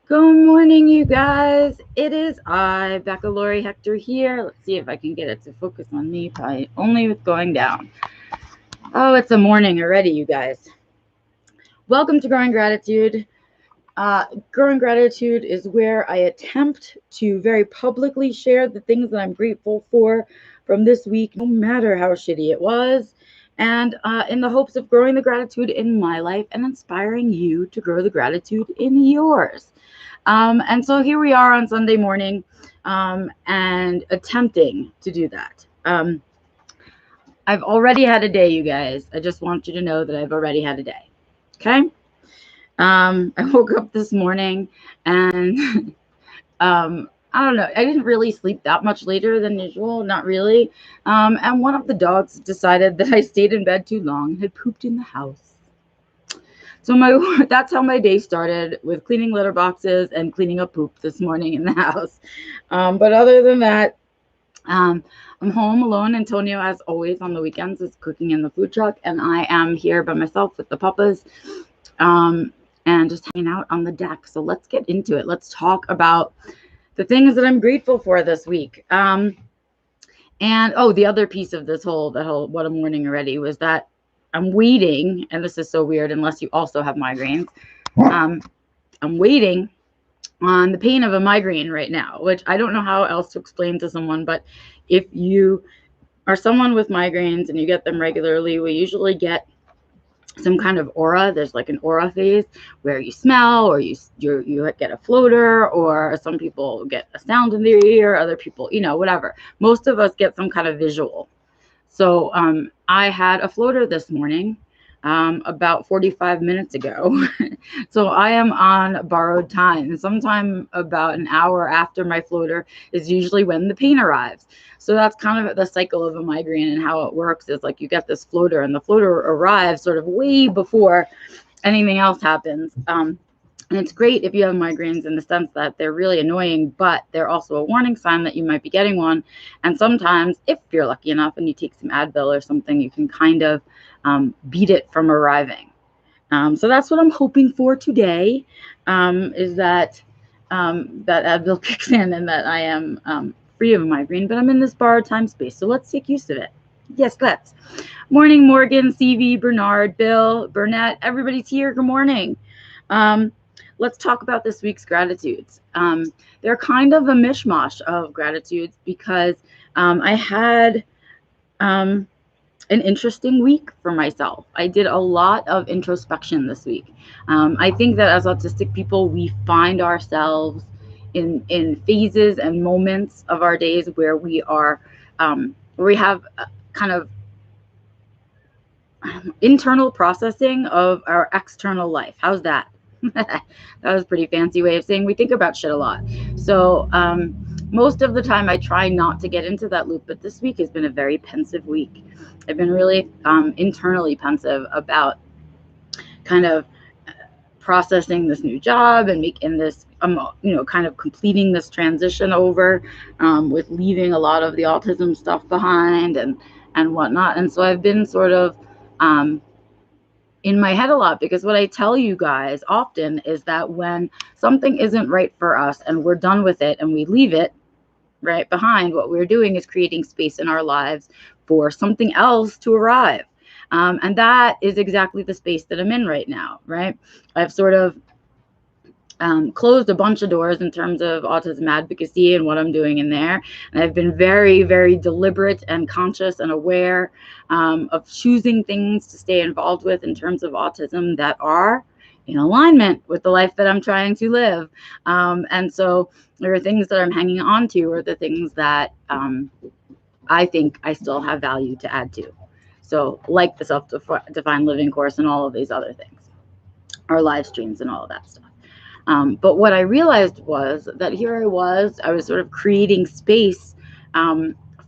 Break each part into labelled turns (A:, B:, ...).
A: Good morning, you guys. It is I, Becca Lori Hector here. Let's see if I can get it to focus on me, probably only with going down. Oh, it's a morning already, you guys. Welcome to Growing Gratitude. Growing Gratitude is where I attempt to very publicly share the things that I'm grateful for from this week, no matter how shitty it was, and in the hopes of growing the gratitude in my life and inspiring you to grow the gratitude in yours. And so here we are on Sunday morning and attempting to do that. I've already had a day, you guys. I just want you to know that I've already had a day. Okay? I woke up this morning and I don't know. I didn't really sleep that much later than usual. Not really. And one of the dogs decided that I stayed in bed too long and had pooped in the house. So that's how my day started, with cleaning litter boxes and cleaning up poop this morning in the house. But other than that, I'm home alone. Antonio, as always, on the weekends is cooking in the food truck, and I am here by myself with the puppas and just hanging out on the deck. So let's get into it. Let's talk about the things that I'm grateful for this week. And the other piece of this whole what a morning already was that I'm waiting, and this is so weird unless you also have migraines. I'm waiting on the pain of a migraine right now, which I don't know how else to explain to someone, but if you are someone with migraines and you get them regularly, we usually get some kind of aura. There's like an aura phase where you smell, or you get a floater, or some people get a sound in their ear, other people, whatever. Most of us get some kind of visual. So I had a floater this morning about 45 minutes ago. So I am on borrowed time. Sometime about an hour after my floater is usually when the pain arrives. So that's kind of the cycle of a migraine, and how it works is like you get this floater, and the floater arrives sort of way before anything else happens. And it's great if you have migraines in the sense that they're really annoying, but they're also a warning sign that you might be getting one. And sometimes, if you're lucky enough and you take some Advil or something, you can kind of beat it from arriving. So that's what I'm hoping for today, is that that Advil kicks in and that I am free of migraine. But I'm in this borrowed time space, so let's take use of it. Yes, let's. Morning, Morgan, CV, Bernard, Bill, Burnett, everybody's here. Good morning. Let's talk about this week's gratitudes. They're kind of a mishmash of gratitudes because I had an interesting week for myself. I did a lot of introspection this week. I think that as autistic people, we find ourselves in phases and moments of our days where we are, where we have kind of internal processing of our external life. How's that? That was a pretty fancy way of saying we think about shit a lot. So most of the time I try not to get into that loop, but this week has been a very pensive week. I've been really internally pensive about kind of processing this new job and making this, kind of completing this transition over with leaving a lot of the autism stuff behind and whatnot. And so I've been sort of in my head a lot, because what I tell you guys often is that when something isn't right for us and we're done with it and we leave it right behind, what we're doing is creating space in our lives for something else to arrive. And that is exactly the space that I'm in right now, right? I've sort of closed a bunch of doors in terms of autism advocacy and what I'm doing in there. And I've been very, very deliberate and conscious and aware of choosing things to stay involved with in terms of autism that are in alignment with the life that I'm trying to live. And so there are things that I'm hanging on to, or the things that I think I still have value to add to. So like the self-defined living course and all of these other things, our live streams and all of that stuff. But what I realized was that I was sort of creating space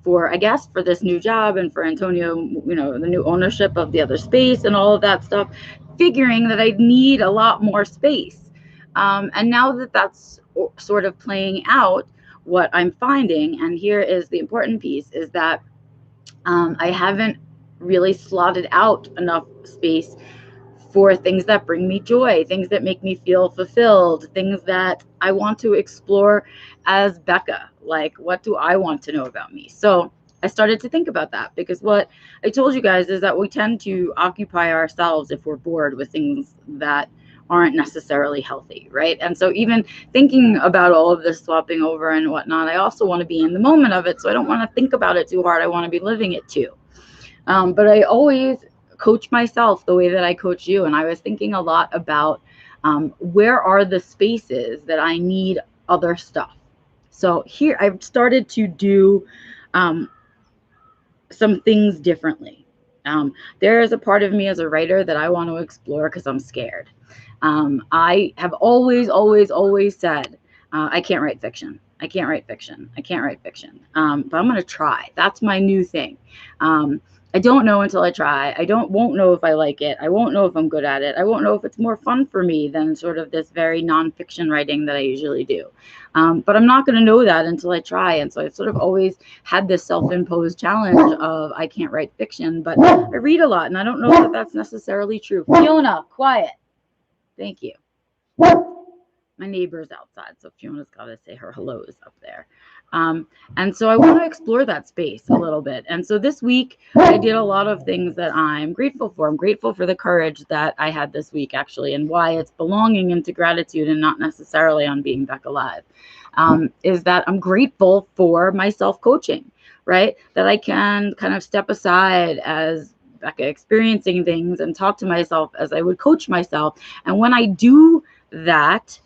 A: for this new job, and for Antonio, the new ownership of the other space and all of that stuff, figuring that I'd need a lot more space. And now that that's sort of playing out, what I'm finding, and here is the important piece, is that I haven't really slotted out enough space for things that bring me joy, things that make me feel fulfilled, things that I want to explore as Becca. Like, what do I want to know about me? So I started to think about that, because what I told you guys is that we tend to occupy ourselves if we're bored with things that aren't necessarily healthy, right? And so even thinking about all of this swapping over and whatnot, I also want to be in the moment of it. So I don't want to think about it too hard. I want to be living it too. But I always coach myself the way that I coach you. And I was thinking a lot about where are the spaces that I need other stuff. So here I've started to do some things differently. There is a part of me as a writer that I want to explore because I'm scared. I have always said, I can't write fiction. I can't write fiction. I can't write fiction. But I'm going to try. That's my new thing. I don't know until I try. Won't know if I like it. I won't know if I'm good at it. I won't know if it's more fun for me than sort of this very nonfiction writing that I usually do. But I'm not going to know that until I try. And so I've sort of always had this self-imposed challenge of I can't write fiction, but I read a lot, and I don't know that that's necessarily true. Fiona, quiet. Thank you. My neighbor's outside, so Fiona's got to say her hellos up there. And so I want to explore that space a little bit. And so this week, I did a lot of things that I'm grateful for. I'm grateful for the courage that I had this week, actually, and why it's belonging into gratitude and not necessarily on being back alive. Is that I'm grateful for my self-coaching, right? That I can kind of step aside as Becca experiencing things and talk to myself as I would coach myself. And when I do that,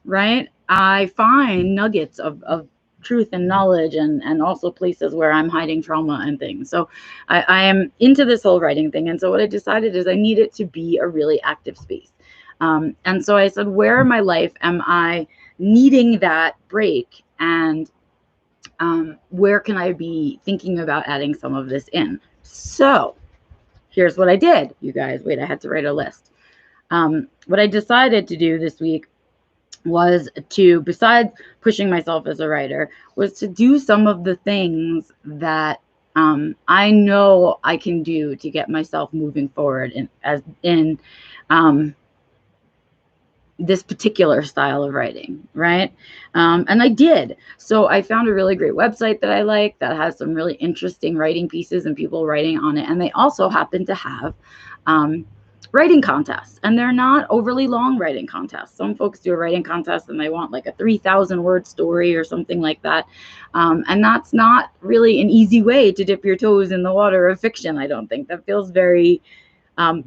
A: right, I find nuggets of truth and knowledge, and also places where I'm hiding trauma and things. So I am into this whole writing thing. And so what I decided is I need it to be a really active space. And so I said, where in my life am I needing that break? And where can I be thinking about adding some of this in? So here's what I did, you guys. Wait, I had to write a list. What I decided to do this week was to, besides pushing myself as a writer, was to do some of the things that I know I can do to get myself moving forward in this particular style of writing, right? And I did. So I found a really great website that I like that has some really interesting writing pieces and people writing on it. And they also happen to have writing contests, and they're not overly long writing contests. Some folks do a writing contest and they want like a 3,000 word story or something like that. And that's not really an easy way to dip your toes in the water of fiction. I don't think that feels very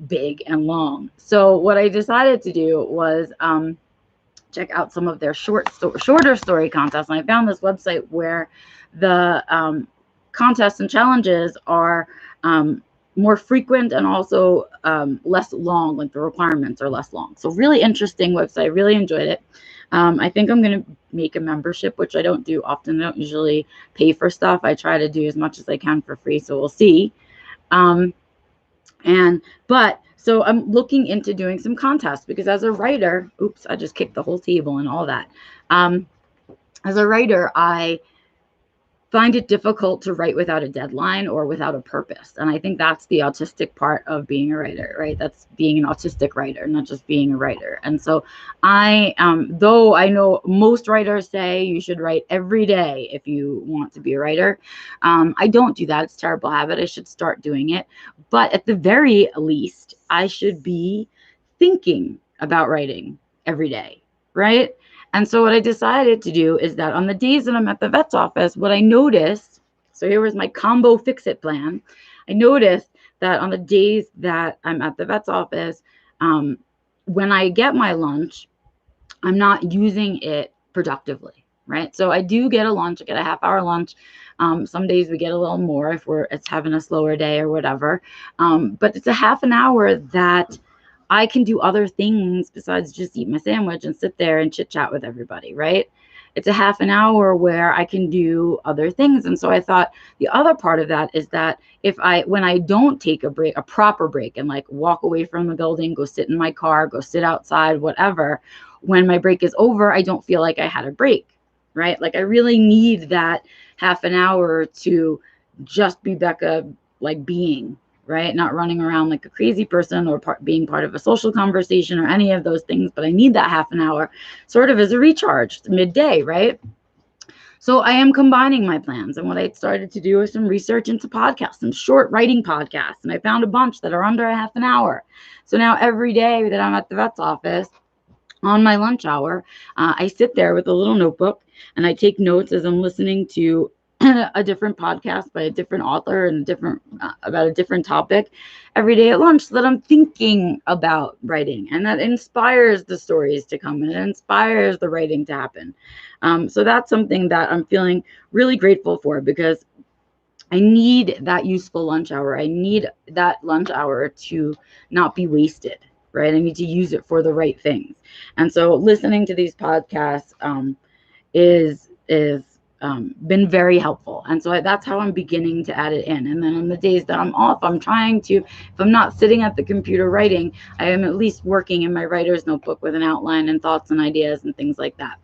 A: big and long. So what I decided to do was check out some of their shorter story contests. And I found this website where the contests and challenges are more frequent and also less long, like the requirements are less long. So really interesting website, really enjoyed it. I think I'm going to make a membership, which I don't do often. I don't usually pay for stuff. I try to do as much as I can for free, so we'll see. So I'm looking into doing some contests, because as a writer, oops, I just kicked the whole table and all that. As a writer, I find it difficult to write without a deadline or without a purpose. And I think that's the autistic part of being a writer, right? That's being an autistic writer, not just being a writer. And so though I know most writers say you should write every day if you want to be a writer, I don't do that. It's a terrible habit. I should start doing it. But at the very least, I should be thinking about writing every day, right? And so what I decided to do is that on the days that I'm at the vet's office, what I noticed, so here was my combo fix-it plan. I noticed that on the days that I'm at the vet's office, when I get my lunch, I'm not using it productively, right? So I do get a lunch, I get a half-hour lunch. Some days we get a little more if it's having a slower day or whatever. But it's a half an hour that I can do other things besides just eat my sandwich and sit there and chit chat with everybody, right? It's a half an hour where I can do other things. And so I thought the other part of that is that when I don't take a break, a proper break, and like walk away from the building, go sit in my car, go sit outside, whatever, when my break is over, I don't feel like I had a break, right? Like I really need that half an hour to just be Becca, like being, right? Not running around like a crazy person or being part of a social conversation or any of those things, but I need that half an hour sort of as a recharge midday, right? So I am combining my plans. And what I started to do is some research into podcasts, some short writing podcasts. And I found a bunch that are under a half an hour. So now every day that I'm at the vet's office, on my lunch hour, I sit there with a little notebook and I take notes as I'm listening to a different podcast by a different author and about a different topic every day at lunch, so that I'm thinking about writing, and that inspires the stories to come and it inspires the writing to happen. So that's something that I'm feeling really grateful for, because I need that useful lunch hour. I need that lunch hour to not be wasted, right? I need to use it for the right things. And so listening to these podcasts is been very helpful. And so that's how I'm beginning to add it in. And then on the days that I'm off, I'm trying to, if I'm not sitting at the computer writing, I am at least working in my writer's notebook with an outline and thoughts and ideas and things like that.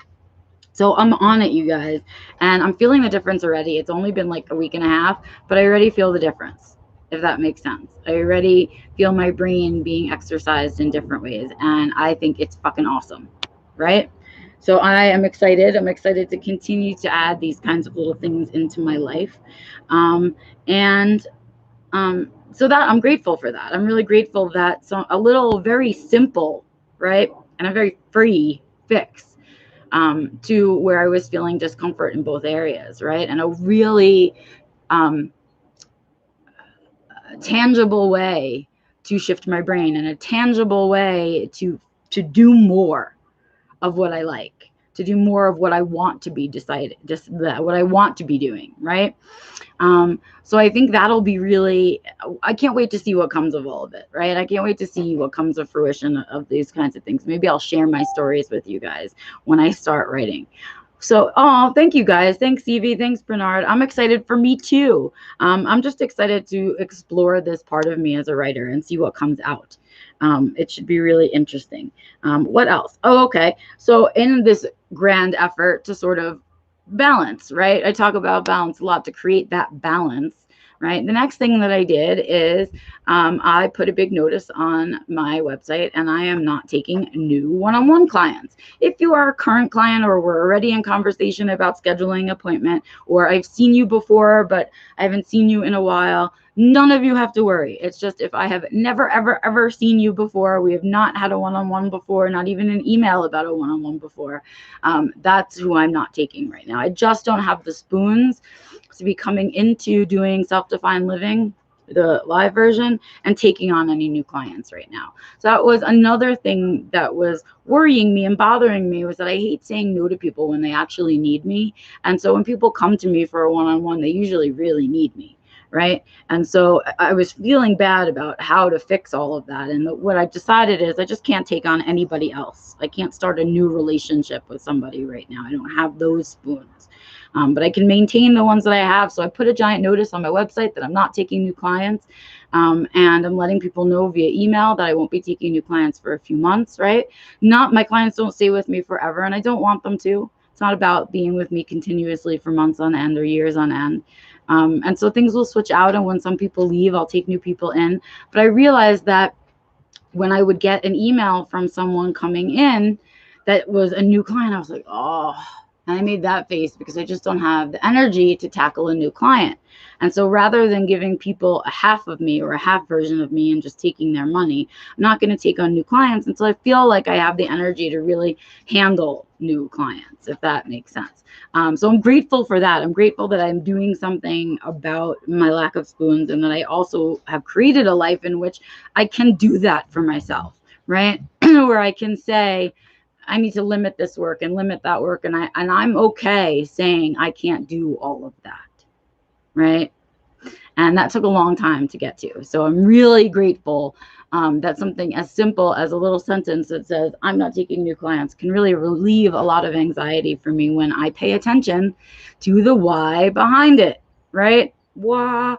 A: So I'm on it, you guys, and I'm feeling the difference already. It's only been like a week and a half, but I already feel the difference, if that makes sense. I already feel my brain being exercised in different ways, and I think it's fucking awesome, right? So I am excited. I'm excited to continue to add these kinds of little things into my life. And so that I'm grateful for that. I'm really grateful that a little very simple, right, and a very free fix to where I was feeling discomfort in both areas, right? And a really tangible way to shift my brain, and a tangible way to do more of what I like, to do more of what I want to be what I want to be doing, right? So I think that'll be really, I can't wait to see what comes of all of it, right? I can't wait to see what comes of fruition of these kinds of things. Maybe I'll share my stories with you guys when I start writing. So, thank you guys. Thanks, Evie. Thanks, Bernard. I'm excited for me too. I'm just excited to explore this part of me as a writer and see what comes out. It should be really interesting. What else? Oh, okay. So in this grand effort to sort of balance, right? I talk about balance a lot, to create that balance, right? The next thing that I did is I put a big notice on my website, and I am not taking new one-on-one clients. If you are a current client, or we're already in conversation about scheduling an appointment, or I've seen you before, but I haven't seen you in a while, none of you have to worry. It's just, if I have never, ever, ever seen you before, we have not had a one-on-one before, not even an email about a one-on-one before, that's who I'm not taking right now. I just don't have the spoons to be coming into doing self-defined living, the live version, and taking on any new clients right now. So that was another thing that was worrying me and bothering me, was that I hate saying no to people when they actually need me. And so when people come to me for a one-on-one, they usually really need me, right? And so I was feeling bad about how to fix all of that. And what I decided is I just can't take on anybody else. I can't start a new relationship with somebody right now. I don't have those spoons. But I can maintain the ones that I have. So I put a giant notice on my website that I'm not taking new clients. And I'm letting people know via email that I won't be taking new clients for a few months, right? My clients don't stay with me forever, and I don't want them to. It's not about being with me continuously for months on end or years on end. And so things will switch out, and when some people leave, I'll take new people in. But I realized that when I would get an email from someone coming in that was a new client, I was like, oh, and I made that face because I just don't have the energy to tackle a new client. And so rather than giving people a half of me or a half version of me and just taking their money, I'm not going to take on new clients until I feel like I have the energy to really handle new clients, if that makes sense. So I'm grateful for that. I'm grateful that I'm doing something about my lack of spoons, and that I also have created a life in which I can do that for myself, right? Where I can say, I need to limit this work and limit that work. And I'm okay saying I can't do all of that, right? And that took a long time to get to. So I'm really grateful that something as simple as a little sentence that says, I'm not taking new clients, can really relieve a lot of anxiety for me when I pay attention to the why behind it, right? Why?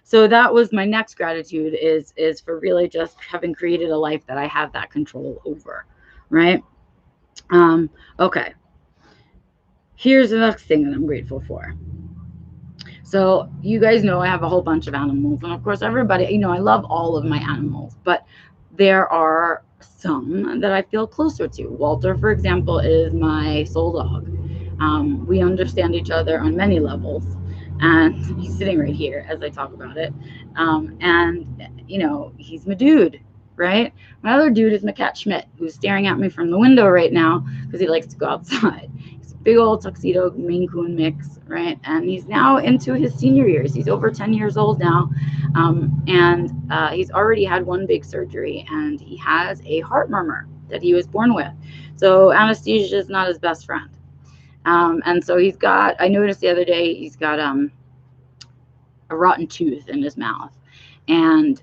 A: So that was my next gratitude, is for really just having created a life that I have that control over, right? Okay. Here's the next thing that I'm grateful for. So you guys know I have a whole bunch of animals. And of course, everybody, I love all of my animals. But there are some that I feel closer to. Walter, for example, is my soul dog. We understand each other on many levels. And he's sitting right here as I talk about it. He's my dude, right? My other dude is my cat Schmidt, who's staring at me from the window right now because he likes to go outside. He's a big old tuxedo Maine Coon mix, right? And he's now into his senior years. He's over 10 years old now. And he's already had one big surgery, and he has a heart murmur that he was born with. So anesthesia is not his best friend. And so I noticed the other day, he's got a rotten tooth in his mouth. And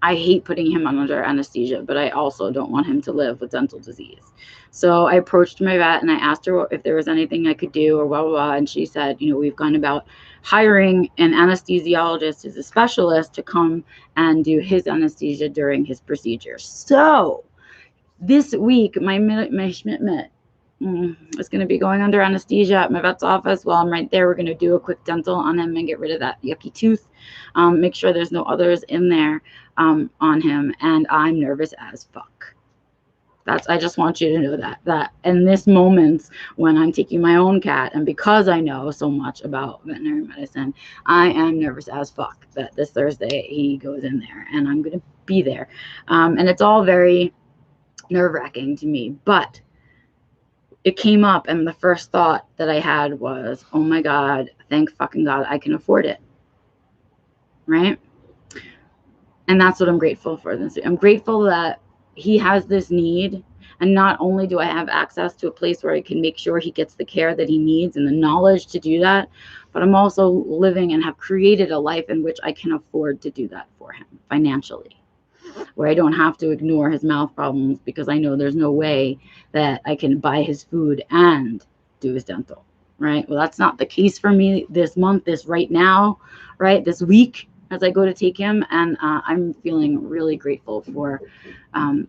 A: I hate putting him under anesthesia, but I also don't want him to live with dental disease. So I approached my vet and I asked her if there was anything I could do or blah, blah, blah. And she said, we've gone about hiring an anesthesiologist as a specialist to come and do his anesthesia during his procedure. So this week, my Schmidt is going to be going under anesthesia at my vet's office. While I'm right there, we're going to do a quick dental on him and get rid of that yucky tooth. Make sure there's no others in there on him. And I'm nervous as fuck. I just want you to know that in this moment when I'm taking my own cat, and because I know so much about veterinary medicine, I am nervous as fuck that this Thursday he goes in there and I'm going to be there. And it's all very nerve-wracking to me, but it came up and the first thought that I had was, oh my God, thank fucking God I can afford it. Right? And that's what I'm grateful for. I'm grateful that he has this need. And not only do I have access to a place where I can make sure he gets the care that he needs and the knowledge to do that, but I'm also living and have created a life in which I can afford to do that for him financially, where I don't have to ignore his mouth problems because I know there's no way that I can buy his food and do his dental, right? Well, that's not the case for me this month, right now, right? This week as I go to take him. And I'm feeling really grateful for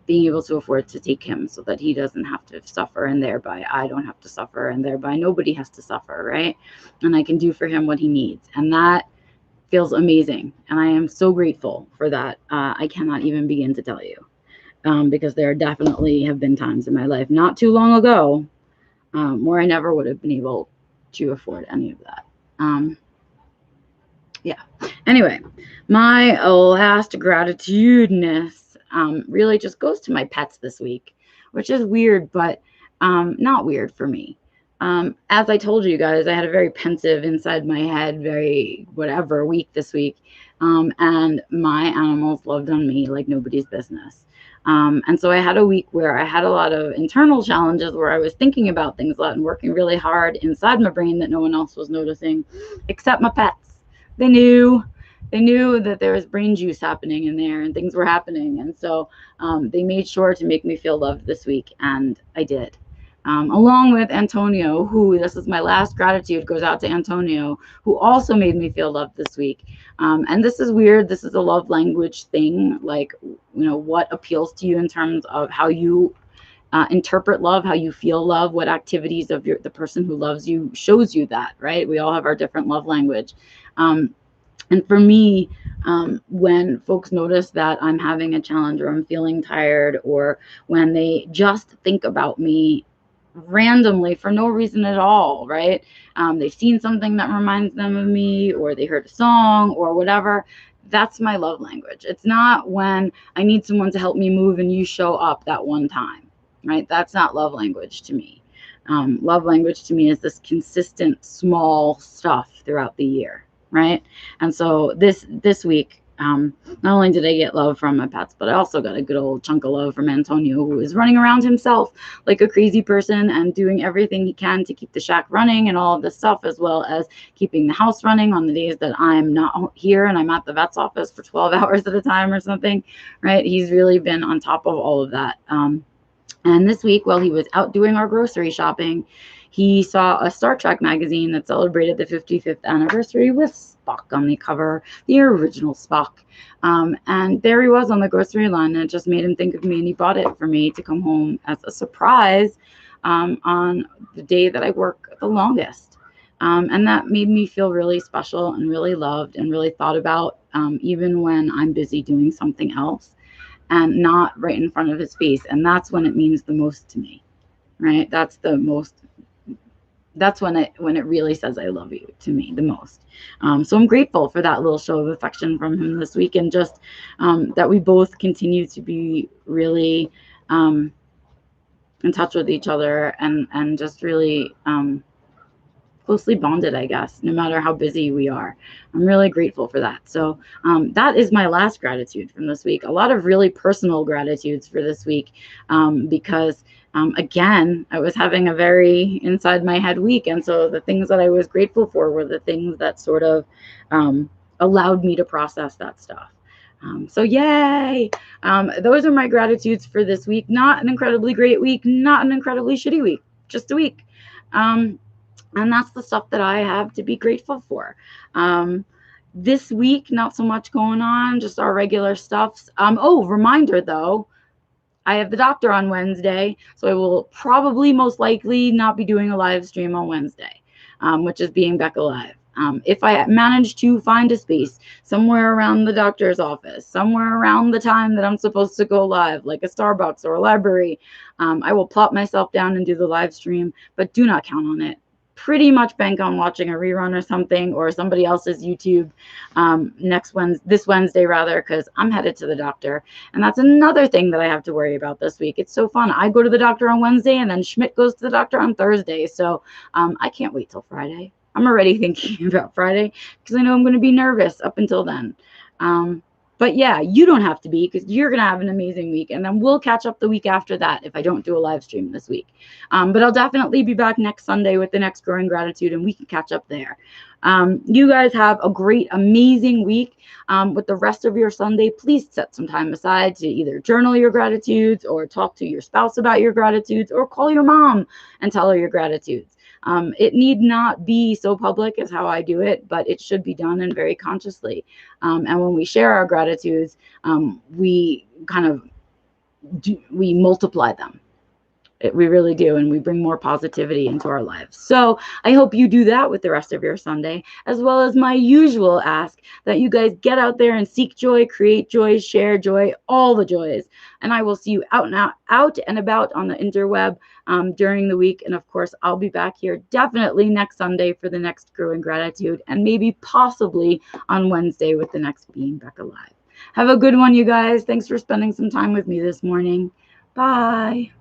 A: being able to afford to take him so that he doesn't have to suffer, and thereby I don't have to suffer, and thereby nobody has to suffer, right? And I can do for him what he needs. And that feels amazing. And I am so grateful for that. I cannot even begin to tell you, because there definitely have been times in my life not too long ago where I never would have been able to afford any of that. Yeah. Anyway, my last gratitudeness really just goes to my pets this week, which is weird, but not weird for me. As I told you guys, I had a very pensive inside my head, very whatever week this week. And my animals loved on me like nobody's business. And so I had a week where I had a lot of internal challenges where I was thinking about things a lot and working really hard inside my brain that no one else was noticing, except my pets. They knew that there was brain juice happening in there and things were happening. And so they made sure to make me feel loved this week. And I did. Along with Antonio, who, this is my last gratitude, goes out to Antonio, who also made me feel loved this week. And this is weird. This is a love language thing. Like, what appeals to you in terms of how you interpret love, how you feel love, what activities of the person who loves you shows you that, right? We all have our different love language. And for me, when folks notice that I'm having a challenge or I'm feeling tired, or when they just think about me randomly for no reason at all, right? They've seen something that reminds them of me, or they heard a song or whatever. That's my love language. It's not when I need someone to help me move and you show up that one time, right? That's not love language to me. Love language to me is this consistent small stuff throughout the year, right? And so this week, not only did I get love from my pets, but I also got a good old chunk of love from Antonio, who is running around himself like a crazy person and doing everything he can to keep the shack running and all of this stuff, as well as keeping the house running on the days that I'm not here and I'm at the vet's office for 12 hours at a time or something, right? He's really been on top of all of that. And this week, while he was out doing our grocery shopping, he saw a Star Trek magazine that celebrated the 55th anniversary with Spock on the cover, the original Spock. And there he was on the grocery line, and it just made him think of me, and he bought it for me to come home as a surprise on the day that I work the longest. And that made me feel really special and really loved and really thought about, even when I'm busy doing something else and not right in front of his face. And that's when it means the most to me, right? That's when it really says I love you to me the most. So I'm grateful for that little show of affection from him this week, and just that we both continue to be really in touch with each other, and just really closely bonded, I guess, no matter how busy we are. I'm really grateful for that. So that is my last gratitude from this week. A lot of really personal gratitudes for this week, because again, I was having a very inside my head week. And so the things that I was grateful for were the things that sort of allowed me to process that stuff. So yay! Those are my gratitudes for this week. Not an incredibly great week, not an incredibly shitty week, just a week. And that's the stuff that I have to be grateful for. This week, not so much going on, just our regular stuff. Reminder though, I have the doctor on Wednesday, so I will probably most likely not be doing a live stream on Wednesday, which is being back alive. If I manage to find a space somewhere around the doctor's office, somewhere around the time that I'm supposed to go live, like a Starbucks or a library, I will plop myself down and do the live stream, but do not count on it. Pretty much bank on watching a rerun or something, or somebody else's YouTube this Wednesday rather, because I'm headed to the doctor. And that's another thing that I have to worry about this week. It's so fun. I go to the doctor on Wednesday, and then Schmidt goes to the doctor on Thursday. So I can't wait till Friday. I'm already thinking about Friday because I know I'm going to be nervous up until then. But yeah, you don't have to be, because you're going to have an amazing week. And then we'll catch up the week after that if I don't do a live stream this week. But I'll definitely be back next Sunday with the next Growing Gratitude, and we can catch up there. You guys have a great, amazing week. With the rest of your Sunday, please set some time aside to either journal your gratitudes, or talk to your spouse about your gratitudes, or call your mom and tell her your gratitudes. It need not be so public as how I do it, but it should be done and very consciously. And when we share our gratitudes, we multiply them. We really do, and we bring more positivity into our lives. So I hope you do that with the rest of your Sunday, as well as my usual ask that you guys get out there and seek joy, create joy, share joy, all the joys. And I will see you out and about on the interweb during the week. And of course, I'll be back here definitely next Sunday for the next Growing Gratitude, and maybe possibly on Wednesday with the next Being Back Alive. Have a good one, you guys. Thanks for spending some time with me this morning. Bye.